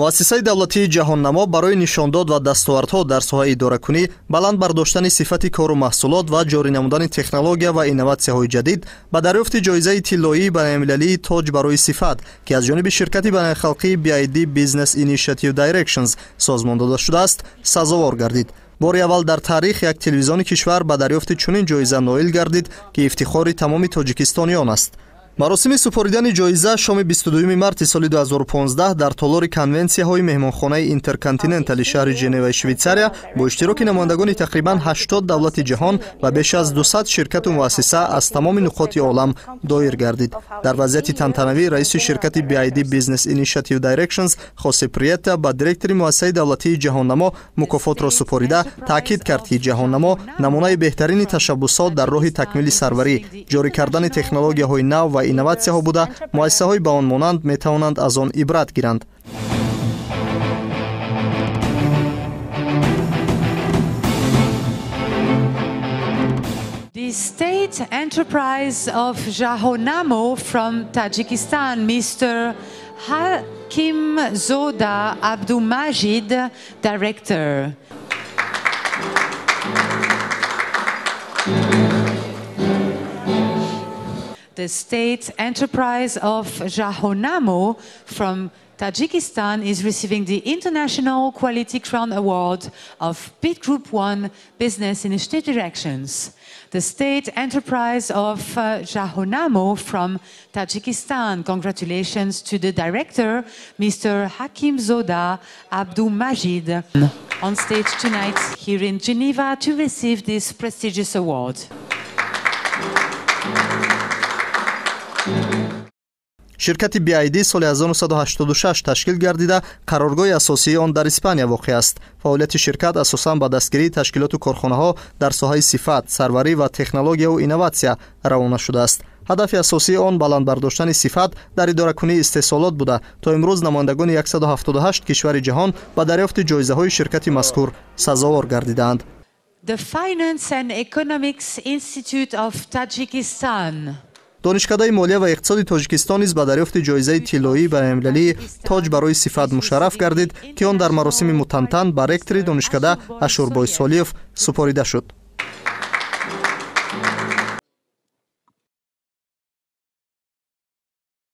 муассисаи давлатии ҷаҳоннамо барои нишондод ва дастовардҳо дар соҳаи идоракунӣ, баланд бардоштани сифати кору маҳсулот ва ҷорӣ намудани технология ва инноватсияҳои ҷадид ба дарёфти ҷоизаи тиллоии байналмилалии тоҷ барои сифат, ки аз ҷониби ширкати байналхалқии BID Business Initiative Directions созмон дода шудааст, сазовор гардид. бори аввал дар таърих як телевизиони кишвар ба дарёфти чунин ҷоиза ноил гардид, ки ифтихори тамоми тоҷикистониён аст. маросими супоридани ҷоиза шоми 22 марти соли 2015 дар толори конвенсияҳои меҳмонхонаи интерконтинентали шаҳри Женеваи Швейтсария бо иштироки намояндагони тақрибан 80 давлати ҷаҳон ва беш аз 200 ширкату муассиса аз тамоми нуқоти олам доир гардид. дар вазъияти тантанавӣ раиси ширкати BID Business Initiative Directions Хосе Приета ба директори муассисаи давлатии ҷаҳоннамо мукофотро супорида таъкид кард, ки ҷаҳоннамо намунаи беҳтарини ташаббусот дар роҳи такмили сарварӣ, ҷорӣ кардани технологияҳои нав ва инноватсияҳо буда, муассисаҳои ба он монанд метавонанд аз он ибрат гиранд. The state enterprise of Jahonamo from Tajikistan, Mr. Hakim Zoda Abdulmajid, Director. The state enterprise of Jahonamo from Tajikistan is receiving the International Quality Crown Award of Bid Group 1 Business Initiative Directions. The state enterprise of Jahonamo from Tajikistan. Congratulations to the director, Mr. Hakim Zoda Abdulmajid, on stage tonight here in Geneva to receive this prestigious award. ширкати BID соли 1986 ташкил гардида, қароргоҳи асосии он дар Испания воқеъ аст. фаъолияти ширкат асосан ба дастгирии ташкилоту корхонаҳо дар соҳаи сифат, сарварӣ ва технологияу инноватсия равона шудааст. ҳадафи асосии он баландбардоштани сифат дар идоракунии истеҳсолот буда, то имрӯз намояндагони 178 кишвари ҷаҳон ба дарёфти ҷоизаҳои ширкати мазкур сазовор гардидаанд. The Finance and Economics Institute of Tajikistan. донишкадаи молия ва иқтисоди тоҷикистон низ ба дарёфти ҷоизаи тиллоии байналмилалии тоҷ барои сифат мушарраф гардид, ки он дар маросими мутантан ба ректори донишкада Ашурбой Солиев супорида шуд.